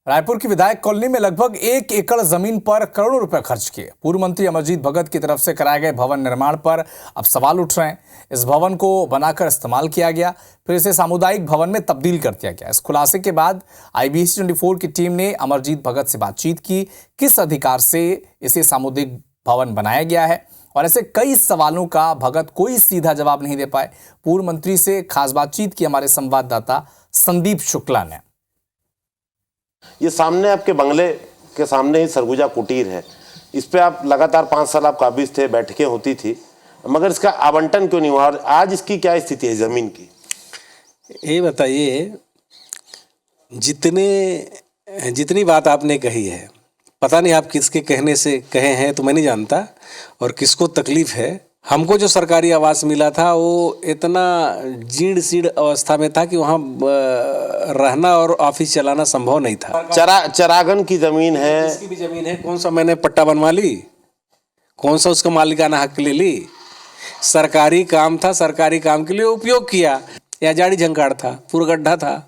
रायपुर की विधायक कॉलोनी में लगभग 1 एकड़ जमीन पर करोड़ों रुपए खर्च किए। पूर्व मंत्री अमरजीत भगत की तरफ से कराए गए भवन निर्माण पर अब सवाल उठ रहे हैं। इस भवन को बनाकर इस्तेमाल किया गया, फिर इसे सामुदायिक भवन में तब्दील कर दिया गया। इस खुलासे के बाद IBC 24 की टीम ने अमरजीत भगत से बातचीत की। किस अधिकार से इसे सामुदायिक भवन बनाया गया है और ऐसे कई सवालों का भगत कोई सीधा जवाब नहीं दे पाए। पूर्व मंत्री से खास बातचीत की हमारे संवाददाता संदीप शुक्ला ने। ये सामने आपके बंगले के सामने ही सरगुजा कुटीर है। इस पे आप लगातार 5 साल आप काबिज थे, बैठकें होती थी, मगर इसका आवंटन क्यों नहीं हुआ और आज इसकी क्या स्थिति है जमीन की? ये बताइए, जितनी बात आपने कही है, पता नहीं आप किसके कहने से कहे हैं तो मैं नहीं जानता, और किसको तकलीफ है। हमको जो सरकारी आवास मिला था वो इतना जीर्ण शीर्ण अवस्था में था कि वहाँ रहना और ऑफिस चलाना संभव नहीं था। चरागन की जमीन है, इसकी भी जमीन है। कौन सा मैंने पट्टा बनवा ली? कौन सा उसका मालिकाना हक ले ली? सरकारी काम था, सरकारी काम के लिए उपयोग किया। या जाड़ी झंकार था, पूरा गड्ढा था,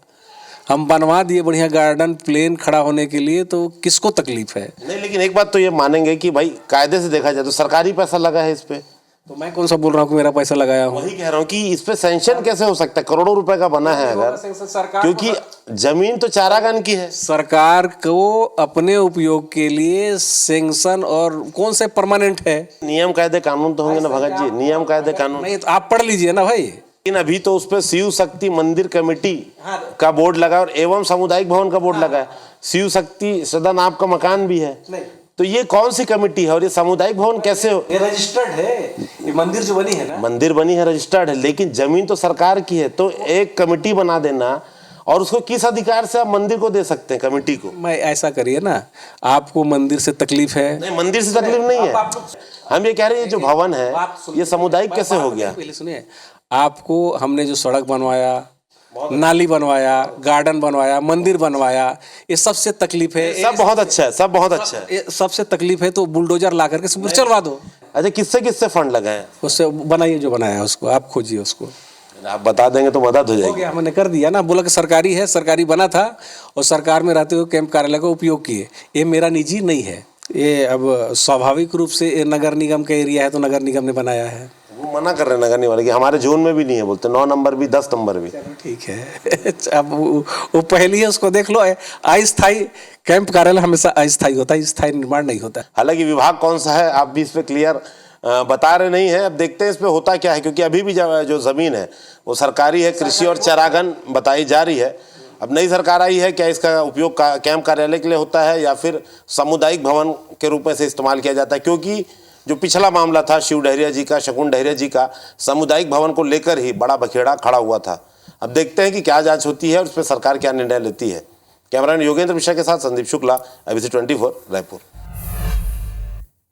हम बनवा दिए बढ़िया गार्डन प्लेन खड़ा होने के लिए, तो किसको तकलीफ है? नहीं, लेकिन एक बात तो ये मानेंगे कि भाई कायदे से देखा जाए तो सरकारी पैसा लगा है इस पे। तो मैं कौन सा बोल रहा हूँ कि मेरा पैसा लगाया हूँ? वही कह रहा हूँ कि इस पे सैंक्शन कैसे हो सकता है? करोड़ों रुपए का बना है अगर, क्योंकि जमीन तो चारागान की है। सरकार को अपने उपयोग के लिए सैंक्शन और कौन से परमानेंट है? नियम कायदे कानून तो होंगे ना भगत जी, नियम कायदे कानून। नहीं तो आप पढ़ लीजिए ना भाई। लेकिन अभी तो उस पे शिव शक्ति मंदिर कमेटी का बोर्ड लगा और एवं सामुदायिक भवन का बोर्ड लगा है। शिव शक्ति सदन आपका मकान भी है, तो ये कौन सी कमेटी है और ये सामुदायिक भवन कैसे हो? ये रजिस्टर्ड है। ये मंदिर जो बनी है ना, मंदिर बनी है, रजिस्टर्ड है, लेकिन जमीन तो सरकार की है। तो एक कमेटी बना देना, और उसको किस अधिकार से आप मंदिर को दे सकते हैं कमेटी को? मैं ऐसा करिए ना, आपको मंदिर से तकलीफ है? नहीं, मंदिर से तकलीफ नहीं है। हम ये कह रहे हैं जो भवन है ये सामुदायिक कैसे हो गया? पहले सुनिए, आपको हमने जो सड़क बनवाया, नाली बनवाया, गार्डन बनवाया, मंदिर बनवाया, ये सबसे तकलीफ है। सब बहुत अच्छा है, सब बहुत अच्छा है। सबसे तकलीफ है तो बुलडोजर ला करके सब चलवा दो। अच्छा, किससे किससे फंड लगे हैं? उससे बनाइए, जो बनाया है उसको आप खोजिए, उसको आप बता देंगे तो मदद हो जाएगी। हो गया, हमने कर दिया ना। बोला कि सरकारी है, सरकारी बना था और सरकार में रहते हुए कैंप कार्यालय का उपयोग किए। ये मेरा निजी नहीं है, ये अब स्वाभाविक रूप से ये नगर निगम का एरिया है तो नगर निगम ने बनाया है। वो मना कर रहे हैं नगर निगम वाले कि हमारे जोन में भी नहीं है, बोलते 9 नंबर भी 10 नंबर भी। ठीक है। अब वो पहली है, उसको देख लो। अस्थायी कैंप कार्यालय हमेशा अस्थायी होता है, स्थायी निर्माण नहीं होता। हालांकि विभाग कौन सा है आप भी इस पे क्लियर बता रहे नहीं है। अब देखते हैं इस पे होता क्या है, क्योंकि अभी भी जो जमीन है वो सरकारी है, कृषि और चरागन बताई जा रही है। अब नई सरकार आई है, क्या इसका उपयोग कैंप कार्यालय के लिए होता है या फिर सामुदायिक भवन के रूप में से इस्तेमाल किया जाता है? क्योंकि जो पिछला मामला था शिव डहरिया जी का, शकुन डहरिया जी का, सामुदायिक भवन को लेकर ही बड़ा बखेड़ा खड़ा हुआ था। अब देखते हैं कि क्या जांच होती है और उस पर सरकार क्या निर्णय लेती है। कैमरामैन योगेंद्र मिश्रा के साथ संदीप शुक्ला, IBC 24 रायपुर।